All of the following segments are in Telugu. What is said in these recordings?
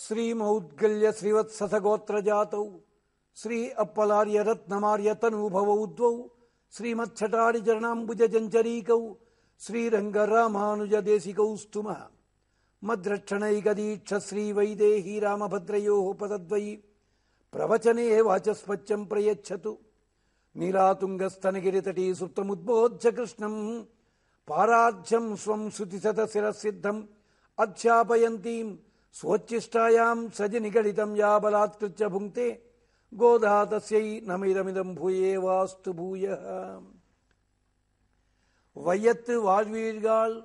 శ్రీమౌద్గల్య శ్రీవత్ససగోత్రజాతౌ శ్రీ అప్పలార్య రత్నమార్య తనూభవౌ ద్వౌ శ్రీమచ్చటారి చరణాంబుజ జంచరీకౌ శ్రీరంగరామానుజ దేశికౌ స్తుమ మద్రక్షణైకదీక్ష శ్రీవైదేహీ రామభద్రయో పదద్వయి ప్రవచనే వాచస్పత్యం ప్రయచ్చతు నీలాతుంగస్తనగిరితటీ సుప్తముద్బోధ్య కృష్ణం పారాధ్యం స్వం శృతిశతశిరసిద్ధం అధ్యాపయంతీం స్వోచ్చిష్టాయాం సజనిగళితం యా బలాత్కృత్య భుంక్తే గోదా తస్యై నమిదమిదం భూయేవాస్తు భూయః. வையத்து வாழ்வீர்கள்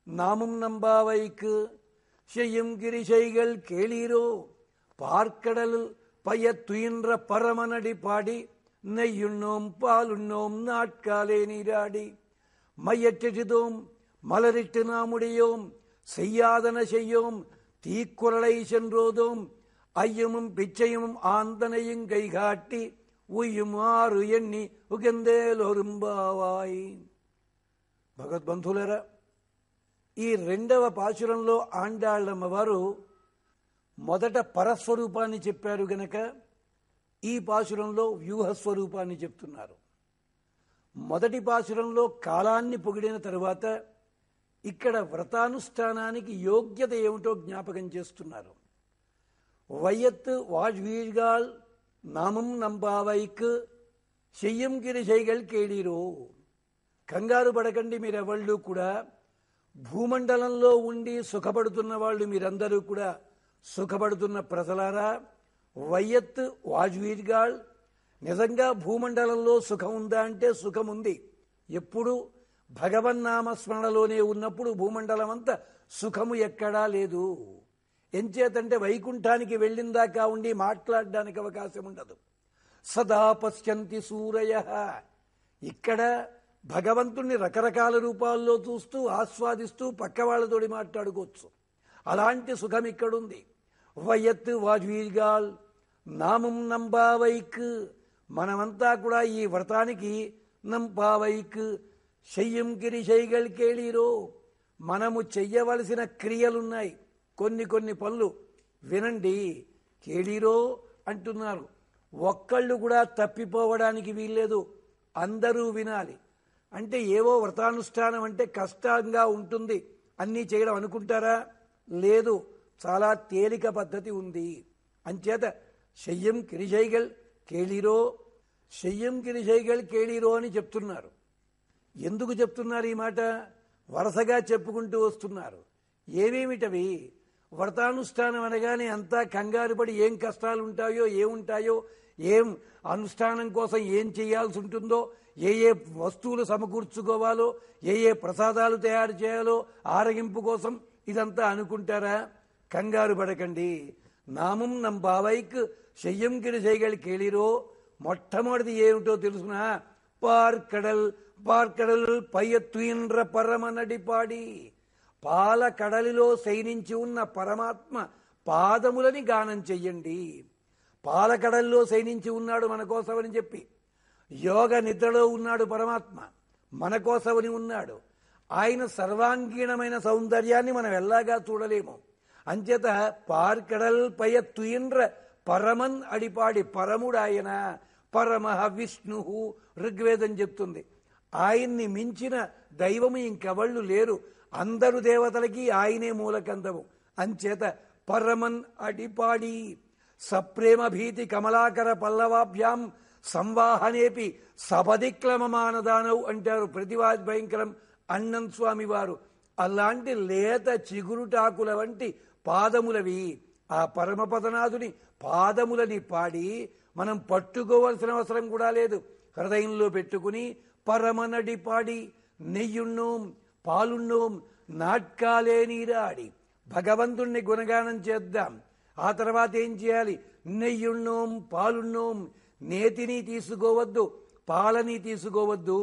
நாமும் நம்பாவைக்கு செய்யும் கிரிசைகள் கேளீரோ பார்க்கடல் பயத்துயின்ற பரமனடி பாடி நெய்யுண்ணோம் பாலுண்ணோம் நாட்காலே நீராடி மையற்றிதோம் மலரிட்டு நாமுடையோம் செய்யாதன செய்யோம் தீக்குறளை சென்றோதோம் ஐயமும் பிச்சையும் ஆந்தனையும் கைகாட்டி ఉయ్యుమారు ఎన్ని ఉగందేలొరుంబావాయి. భగవద్బంధులరా, ఈ రెండవ పాశురంలో ఆండాళ్ళమ్మ వారు మొదట పరస్వరూపాన్ని చెప్పారు గనక ఈ పాశురంలో వ్యూహస్వరూపాన్ని చెప్తున్నారు. మొదటి పాశురంలో కాలాన్ని పొగిడిన తరువాత ఇక్కడ వ్రతానుష్ఠానానికి యోగ్యత ఏమిటో జ్ఞాపకం చేస్తున్నారు. వైయత్ వాజ్వీర్గాల్ నామం నంబావైక్ చెయ్యం గిరిశైగల్ కేళీరో. కంగారు పడకండి మీరెవళ్ళు కూడా. భూమండలంలో ఉండి సుఖపడుతున్న వాళ్ళు మీరందరూ కూడా సుఖపడుతున్న ప్రజలారా. వైయత్ వాజ్వీర్గాల్, నిజంగా భూమండలంలో సుఖం ఉందా అంటే సుఖం ఉంది. ఎప్పుడు భగవన్నామ స్మరణలోనే ఉన్నప్పుడు భూమండలం అంతా సుఖము ఎక్కడా లేదు. ఎంచేతంటే వైకుంఠానికి వెళ్ళిందాకా ఉండి మాట్లాడడానికి అవకాశం ఉండదు. సదా పశ్యంతి సూరయః. ఇక్కడ భగవంతుణ్ణి రకరకాల రూపాల్లో చూస్తూ ఆస్వాదిస్తూ పక్క వాళ్ళతోటి మాట్లాడుకోవచ్చు. అలాంటి సుఖం ఇక్కడుంది. వయత్ వాజ్వీర్గాల్ నామం నంబావైక్. మనమంతా కూడా ఈ వ్రతానికి నంబావైక్ శయ్యం గిరిశైగల్ కేళీరో. మనము చెయ్యవలసిన క్రియలున్నాయి, కొన్ని పనులు వినండి. కేళీరో అంటున్నారు. ఒక్కళ్ళు కూడా తప్పిపోవడానికి వీల్లేదు, అందరూ వినాలి. అంటే ఏవో వ్రతానుష్ఠానం అంటే కష్టంగా ఉంటుంది అన్నీ చేయడం అనుకుంటారా? లేదు, చాలా తేలిక పద్ధతి ఉంది. అంచేత శయ్యం గిరిశైగల్ కేళీరో, శయ్యం గిరిశైగల్ కేళీరో అని చెప్తున్నారు. ఎందుకు చెప్తున్నారు ఈ మాట? వరుసగా చెప్పుకుంటూ వస్తున్నారు. ఏమేమిటవి? వ్రతానుష్ఠానం అనగానే అంతా కంగారు పడి ఏం కష్టాలు ఉంటాయో ఏముంటాయో, ఏం అనుష్ఠానం కోసం ఏం చేయాల్సి ఉంటుందో, ఏ వస్తువులు సమకూర్చుకోవాలో, ఏ ప్రసాదాలు తయారు చేయాలో ఆరగింపు కోసం ఇదంతా అనుకుంటారా? కంగారు పడకండి. నామం నంబావైక్ శయ్యం గిరిశైగల్ కేళీరో. మొట్టమొదటిది ఏమిటో తెలుసునా? పార్కడల్ పయ్యత్తుయిన్ర పరమనడిపాడి. పాల కడలిలో శయనించి ఉన్న పరమాత్మ పాదములని గానం చెయ్యండి. పాలకడల్లో శయనించి ఉన్నాడు మన కోసమని చెప్పి, యోగ నిద్రలో ఉన్నాడు పరమాత్మ, మన కోసమని ఉన్నాడు. ఆయన సర్వాంగీణమైన సౌందర్యాన్ని మనం ఎల్లాగా చూడలేము. అంచేత పార్కడల్ పయ్యత్తుయిన్ర పరమన్ అడిపాడి. పరముడు ఆయన, పరమః విష్ణు ఋగ్వేదం చెప్తుంది. ఆయన్ని మించిన దైవము ఇంకెవళ్ళు లేరు. అందరు దేవతలకి ఆయనే మూలకందము. అంచేత పరమన్ అడిపాడి. సప్రేమ భీతి కమలాకర పల్లవాభ్యాం సంవాహనేపి సపదిక్లమమానదానవు అంటారు ప్రతివాది భయంకరం అన్నం స్వామి వారు. అలాంటి లేత చిగురుటాకుల వంటి పాదములవి. ఆ పరమపదనాథుని పాదములని పాడి మనం పట్టుకోవలసిన అవసరం కూడా లేదు. హృదయంలో పెట్టుకుని పరమనడి పాడి నెయ్యున్నోం పాలున్నోం నాట్కాలే నీరాడి. భగవంతుణ్ణి గుణగానం చేద్దాం. ఆ తర్వాత ఏం చేయాలి? నెయ్యున్నోం పాలున్నోం. నేతిని తీసుకోవద్దు, పాలని తీసుకోవద్దు.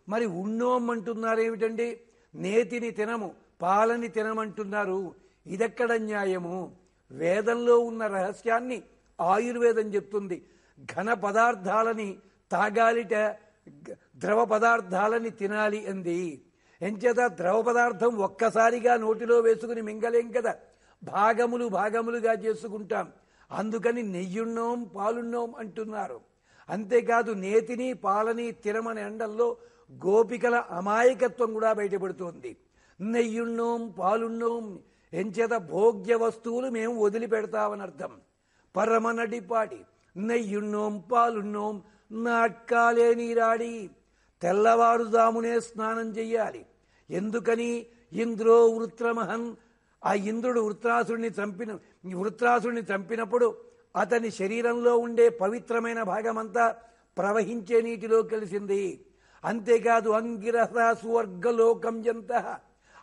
మరి ఉన్నోం అంటున్నారు ఏమిటండి? నేతిని తినము, పాలని తినమంటున్నారు. ఇదెక్కడ న్యాయము? వేదంలో ఉన్న రహస్యాన్ని ఆయుర్వేదం చెప్తుంది. ఘన పదార్థాలని తాగాలిట, ద్రవ పదార్థాలని తినాలి అంది. ఎంచేత ద్రవ పదార్థం ఒక్కసారిగా నోటిలో వేసుకుని మింగలేం కదా. భాగములుగా చేసుకుంటాం. అందుకని నెయ్యున్నోం పాలున్నోం అంటున్నారు. అంతేకాదు నేతిని పాలని తినమని ఎండల్లో గోపికల అమాయకత్వం కూడా బయటపడుతోంది. నెయ్యున్నోం పాలున్నోం ఎంచేత భోగ్య వస్తువులు మేము వదిలిపెడతామని అర్థం. పరమనడిపాడి నెయ్యున్నోం పాలున్నోం నాట్కాలే నీరాడి, తెల్లవారుజామునే స్నానం చెయ్యాలి. ఎందుకని? ఇంద్రో వృత్రమహన్, ఆ ఇంద్రుడు వృత్రాసుడిని చంపినప్పుడు అతని శరీరంలో ఉండే పవిత్రమైన భాగమంతా ప్రవహించే నీటిలో కలిసింది. అంతేకాదు అంగిరస స్వర్గలోకం జంత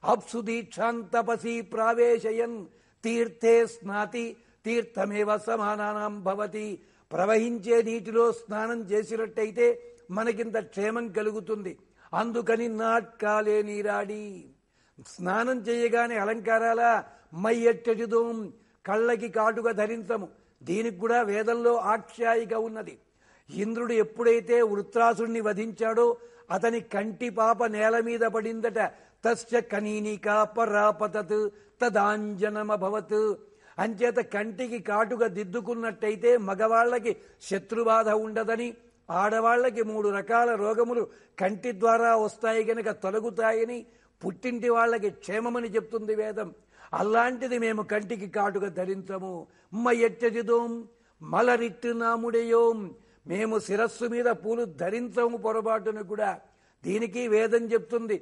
అప్సు దీక్షాం తపసి ప్రావేశయన్ తీర్థే స్నాతి తీర్థమేవ సమానానాం భవతి. ప్రవహించే నీటిలో స్నానం చేసినట్టయితే మనకింత క్షేమం కలుగుతుంది. అందుకని నాట్కాలే నీరాడి, స్నానం చేయగానే అలంకారాల మయ్యట్టెటిదోం, కళ్ళకి కాటుక ధరించము. దీనికి కూడా వేదంలో ఆఖ్యాయిక ఉన్నది. ఇంద్రుడు ఎప్పుడైతే వృత్రాసుడిని వధించాడో అతని కంటి పాప నేల మీద పడిందట. తస్య కనీనికా పరాపతత్ తదాంజనమభవత్. అంచేత కంటికి కాటుక దిద్దుకున్నట్టయితే మగవాళ్లకి శత్రుబాధ ఉండదని, ఆడవాళ్లకి 3 రకాల రోగములు కంటి ద్వారా వస్తాయి గనక తొలగుతాయని, పుట్టింటి వాళ్ళకి క్షేమమని చెప్తుంది వేదం. అలాంటిది మేము కంటికి కాటుక ధరించము. మయ్యట్టెదిదోం మలరిట్టు నాముడేయోం, మేము శిరస్సు మీద పూలు ధరించము పొరపాటును కూడా. దీనికి వేదం చెప్తుంది.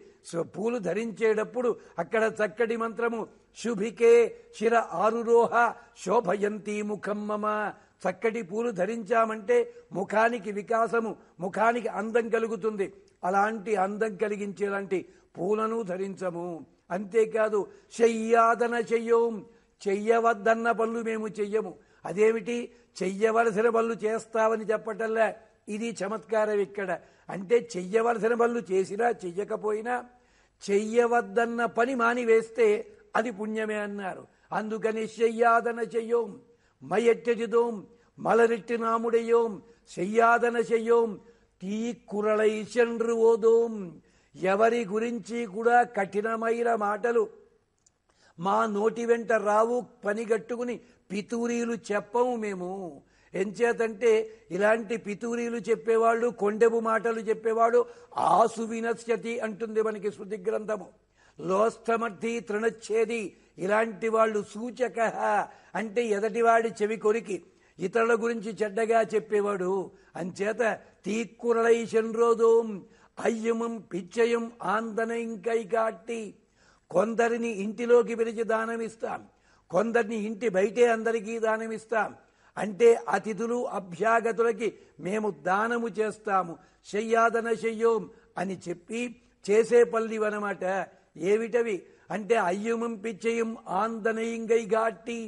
పూలు ధరించేటప్పుడు అక్కడ చక్కటి మంత్రము, శుభికే శిర ఆరురోహ శోభయంతి ముఖం మమ. చక్కటి పూలు ధరించామంటే ముఖానికి వికాసము, ముఖానికి అందం కలుగుతుంది. అలాంటి అందం కలిగించేలాంటి పూలను ధరించము. అంతేకాదు శయ్యాదన చెయ్యోం, చెయ్యవద్దన్న పనులు మేము చెయ్యము. అదేమిటి? చెయ్యవలసిన పనులు చేస్తావని చెప్పటల్లా, ఇది చమత్కారం ఇక్కడ. అంటే చెయ్యవలసిన పనులు చేసినా చెయ్యకపోయినా చెయ్యవద్దన్న పని మానివేస్తే అది పుణ్యమే అన్నారు. అందుకని శయ్యాదన చెయ్యోం మయట్టెజిదోం మలరిట్టి నాముడయ్యోం శయ్యాదన చెయ్యోం తీక్కురళై చెండ్రు ఓదోం. ఎవరి గురించి కూడా కఠినమైన మాటలు మా నోటి వెంట రావు, పనిగట్టుకుని పితూరీలు చెప్పము మేము. ఎంచేతంటే ఇలాంటి పితూరీలు చెప్పేవాళ్ళు, కొండెబు మాటలు చెప్పేవాడు ఆసు వినశ్యతి అంటుంది మనకి శృతి గ్రంథము. లోస్థమర్థి తృణచ్ఛేది, ఇలాంటి వాళ్ళు సూచక అంటే ఎదటివాడి చెవి కొరికి ఇతరుల గురించి చెడ్డగా చెప్పేవాడు. అంచేత తీక్కురళై చెండ్రోదోం అయ్యమం పిచ్చయం ఆందనైంకై కాట్టి. కొందరిని ఇంటిలోకి పిలిచి దానమిస్తాం, కొందరిని ఇంటి బయటే అందరికీ దానమిస్తాం. అంటే అతిథులు అభ్యాగతులకి మేము దానము చేస్తాము. శయ్యాదన శయ్యోం అని చెప్పి చేసే పల్లివనమాట. ఏమిటవి అంటే అయ్యుమం పిచ్చయం ఆందనయింగై గాట్టి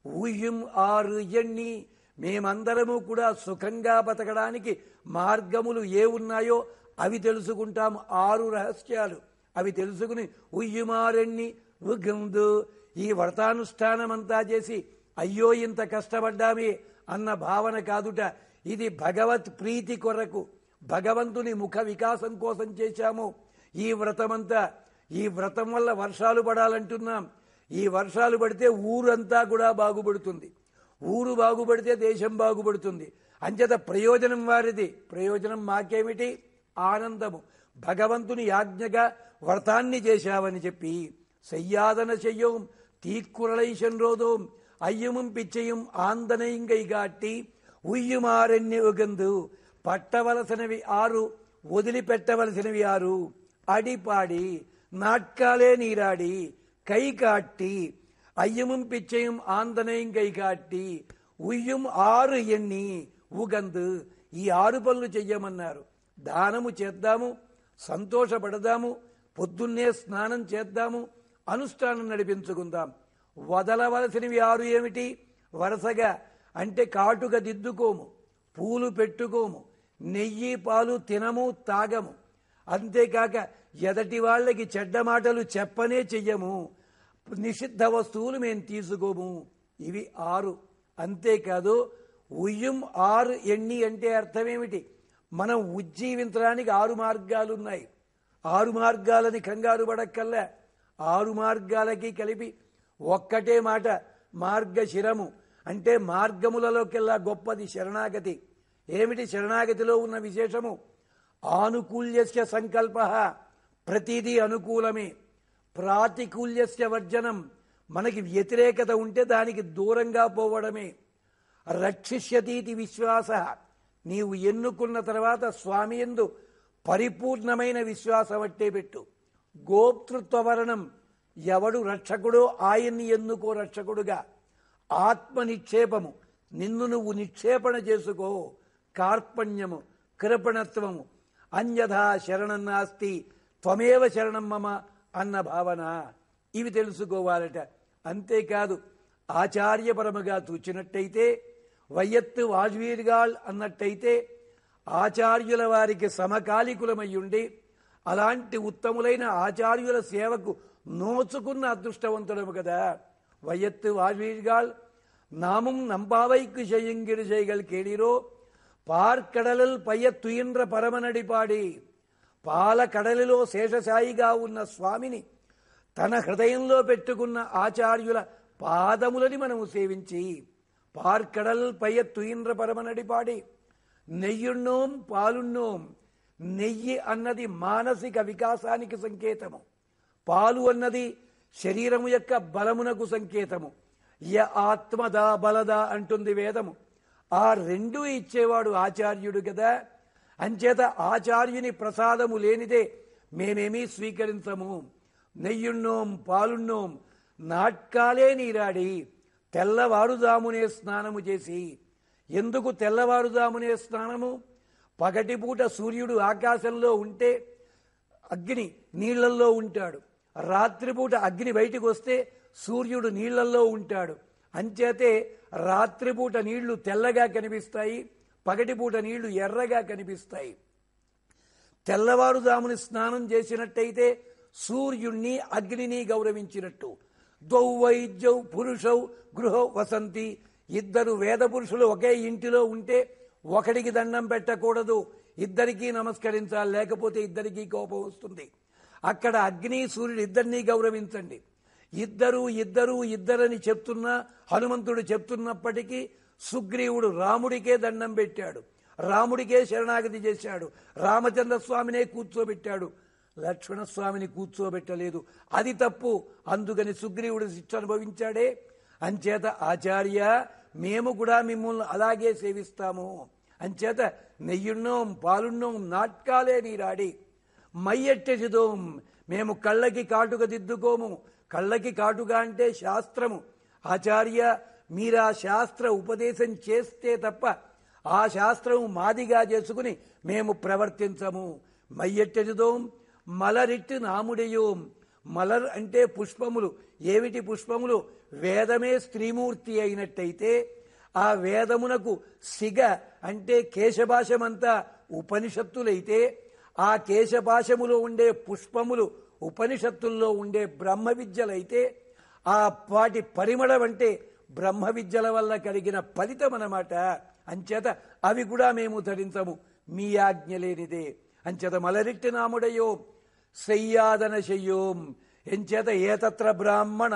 ఊయ్యం ఆరు ఎన్ని. మేమందరము కూడా సుఖంగా బతకడానికి మార్గములు ఏ ఉన్నాయో అవి తెలుసుకుంటాము. 6 రహస్యాలు అవి తెలుసుకుని ఉయ్యుమారెన్ని ఉగందు. ఈ వ్రతానుష్ఠానమంతా చేసి అయ్యో ఇంత కష్టపడ్డామే అన్న భావన కాదుట. ఇది భగవత్ ప్రీతి కొరకు, భగవంతుని ముఖ వికాసం కోసం చేశాము ఈ వ్రతమంతా. ఈ వ్రతం వల్ల వర్షాలు పడాలంటున్నాం. ఈ వర్షాలు పడితే ఊరంతా కూడా బాగుపడుతుంది, ఊరు బాగుపడితే దేశం బాగుపడుతుంది. అంచేత ప్రయోజనం వారిది, ప్రయోజనం మాకేమిటి? ఆనందము. భగవంతుని యాజ్ఞగా వ్రతాన్ని చేశావని చెప్పి శయ్యాదన చెయ్యోం తీక్కురళై చెండ్రోదోం అయ్యముం పిచ్చయం ఆందనయింగై గాట్టి ఉయ్యుమారెన్ని ఉగందు. పట్టవలసినవి 6, వదిలిపెట్టవలసినవి 6. అడిపాడి నాట్కాలే నీరాడి కై కాట్టి అయ్యముం పిచ్చయం ఆందనయింగై కాట్టి ఉయ్యం 6 ఎన్ని ఉగందు. ఈ 6 పనులు చెయ్యమన్నారు. దానము చేద్దాము, సంతోషపడదాము, పొద్దున్నే స్నానం చేద్దాము, అనుష్ఠానం నడిపించుకుందాం. వదలవలసినవి 6 ఏమిటి? వరుసగా అంటే కాటుక దిద్దుకోము, పూలు పెట్టుకోము, నెయ్యి పాలు తినము తాగము, అంతేకాక ఎదటి వాళ్ళకి చెడ్డ మాటలు చెప్పనే చెయ్యము, నిషిద్ధ వస్తువులు మేము తీసుకోము. ఇవి 6. అంతేకాదు ఉయ్యం 6 ఎన్ని అంటే అర్థమేమిటి? మనం ఉజ్జీవించడానికి 6 మార్గాలున్నాయి. 6 మార్గాలని కంగారు పడక్కల్లా 6 మార్గాలకి కలిపి ఒక్కటే మాట, మార్గశిరము అంటే మార్గములలోకెల్లా గొప్పది శరణాగతి. ఏమిటి శరణాగతిలో ఉన్న విశేషము? ఆనుకూల్యస్య సంకల్ప, ప్రతిదీ అనుకూలమే. ప్రాతికూల్యస్య వర్జనం, మనకి వ్యతిరేకత ఉంటే దానికి దూరంగా పోవడమే. రక్షిష్యతీతి విశ్వాస, నీవు ఎన్నుకున్న తర్వాత స్వామి యందు పరిపూర్ణమైన విశ్వాసం అట్టే పెట్టు. గోప్తృత్వవరణం, ఎవడు రక్షకుడో ఆయన్ని ఎన్నుకో రక్షకుడుగా. ఆత్మ నిక్షేపము, నిన్ను నువ్వు నిక్షేపణ చేసుకో. కార్పణ్యము, కృపణత్వము, అన్యథా శరణం నాస్తి త్వమేవ శరణం మమ అన్న భావన, ఇవి తెలుసుకోవాలట. అంతేకాదు ఆచార్యపరముగా చూచినట్టయితే, వయ్యత్తు వాజ్వీర్గాళ్ అన్నట్టయితే ఆచార్యుల వారికి సమకాలికులమయ్యుండి అలాంటి ఉత్తములైన ఆచార్యుల సేవకు నోచుకున్న అదృష్టవంతుడము కదా. వయ్యత్తు వాజ్వీర్గాళ్ నామం నంపావైకు செய்யுங்கிடு செய்கள் கேளீரோ పార్కడలల్ పయ్య తుయిండ్ర పరమనడిపాడి. పాలకడలిలో శేషసాయిగా ఉన్న స్వామిని తన హృదయంలో పెట్టుకున్న ఆచార్యుల పాదములని మనము సేవించి, పార్కడల్ పయ్య తుయిండ్ర పరమనడిపాడి. నెయ్యున్నోం పాలున్నోం, నెయ్యి అన్నది మానసిక వికాసానికి సంకేతము, పాలు అన్నది శరీరము యొక్క బలమునకు సంకేతము. య ఆత్మదా బలదా అంటుంది వేదము. ఆ రెండూ ఇచ్చేవాడు ఆచార్యుడు కదా. అంచేత ఆచార్యుని ప్రసాదము లేనిదే మేమేమీ స్వీకరించము. నెయ్యున్నోం పాలున్నోం నాట్కాలే నీరాడి, తెల్లవారుజామునే స్నానము చేసి. ఎందుకు తెల్లవారుజామునే స్నానము? పగటిపూట సూర్యుడు ఆకాశంలో ఉంటే అగ్ని నీళ్లల్లో ఉంటాడు, రాత్రిపూట అగ్ని బయటికి వస్తే సూర్యుడు నీళ్లల్లో ఉంటాడు. అంచేతే రాత్రిపూట నీళ్లు తెల్లగా కనిపిస్తాయి, పగటిపూట నీళ్లు ఎర్రగా కనిపిస్తాయి. తెల్లవారుజాముని స్నానం చేసినట్టయితే సూర్యుణ్ణి అగ్నిని గౌరవించినట్టు. ద్వౌ వైద్యౌ పురుషౌ గృహ వసంతి, ఇద్దరు వేద పురుషులు ఒకే ఇంటిలో ఉంటే ఒకడికి దండం పెట్టకూడదు, ఇద్దరికీ నమస్కరించాలి, లేకపోతే ఇద్దరికీ కోపం వస్తుంది. అక్కడ అగ్ని సూర్యుడు ఇద్దరినీ గౌరవించండి. ఇద్దరు ఇద్దరు ఇద్దరని చెప్తున్నా హనుమంతుడు చెప్తున్నప్పటికీ సుగ్రీవుడు రాముడికే దండం పెట్టాడు, రాముడికే శరణాగతి చేశాడు, రామచంద్రస్వామినే కూర్చోబెట్టాడు, లక్ష్మణస్వామిని కూర్చోబెట్టలేదు. అది తప్పు. అందుకని సుగ్రీవుడు శిక్ష అనుభవించాడే. అంచేత ఆచార్య, మేము కూడా మిమ్మల్ని అలాగే సేవిస్తాము. అంచేత నెయ్యున్నోం పాలున్నోం నాట్కాలే నీరాడి. మయ్యట్టెసిదోం, మేము కళ్ళకి కాటుక దిద్దుకోము. కళ్ళకి కాటుక అంటే శాస్త్రము. ఆచార్య, మీరా శాస్త్ర ఉపదేశం చేస్తే తప్ప ఆ శాస్త్రం మాదిగా చేసుకుని మేము ప్రవర్తించము. మయ్యట్టెసిదోం మలరిట్టు నాముడియోం. మలర్ అంటే పుష్పములు. ఏమిటి పుష్పములు? వేదమే స్త్రీమూర్తి అయినట్టయితే ఆ వేదమునకు సిగ అంటే కేశభాషమంతా ఉపనిషత్తులైతే ఆ కేశభాషములో ఉండే పుష్పములు ఉపనిషత్తుల్లో ఉండే బ్రహ్మ విద్యలైతే ఆ వాటి పరిమళం అంటే బ్రహ్మ విద్యల వల్ల కలిగిన ఫలితం అన్నమాట. అంచేత అవి కూడా మేము ధరించము, మీ ఆజ్ఞ లేనిదే. అంచేత మలరిట్టి నాముడయో శయ్యాదన శయ్యోం. ఎంచేత ఏతత్ర బ్రాహ్మణ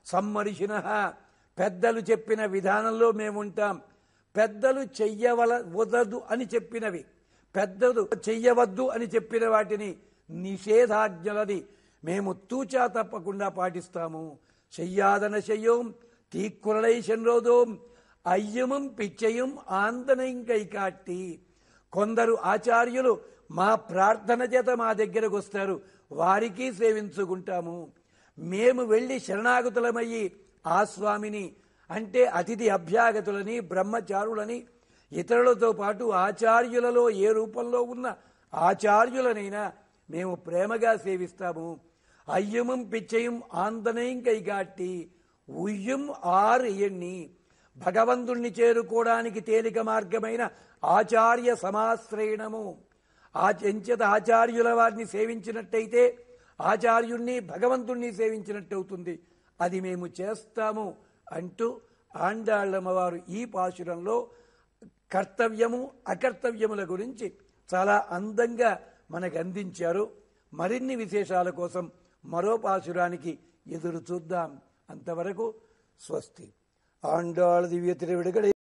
సమ్మరిషిణ, పెద్దలు చెప్పిన విధానంలో మేముంటాం. పెద్దలు చెయ్యవలదు అని చెప్పినవి, పెద్దలు చెయ్యవద్దు అని చెప్పిన వాటిని నిషేధాజ్ఞలని మేము తూచా తప్పకుండా పాటిస్తాము. శయ్యాదన శయ్యోం తీక్కురలై శన్రోదోం అయ్యమం పిచ్చయం ఆందనం కైకాట్టి. కొందరు ఆచార్యులు మా ప్రార్థన చేత మా దగ్గరకు వస్తారు, వారికి సేవించుకుంటాము. మేము వెళ్ళి శరణాగతులమయ్యి ఆ స్వామిని అంటే అతిథి అభ్యాగతులని బ్రహ్మచారులని ఇతరులతో పాటు ఆచార్యులలో ఏ రూపంలో ఉన్న ఆచార్యులనైనా మేము ప్రేమగా సేవిస్తాము. అయ్యమం పిచ్చయం ఆందనం కైగాట్టి ఉయ్యం ఆరు ఎన్ని. భగవంతుణ్ణి చేరుకోవడానికి తేలిక మార్గమైన ఆచార్య సమాశ్రయణము. ఎంచేత ఆచార్యుల వారిని సేవించినట్టయితే ఆచార్యుణ్ణి భగవంతుణ్ణి సేవించినట్టవుతుంది. అది మేము చేస్తాము అంటూ ఆండాళ్ళమ్మవారు ఈ పాశురంలో కర్తవ్యము అకర్తవ్యముల గురించి చాలా అందంగా మనకు అందించారు. మరిన్ని విశేషాల కోసం మరో పాశురానికి ఎదురు చూద్దాం. అంతవరకు స్వస్తి. ఆండాళ్ దివ్య తిరువిడుగడే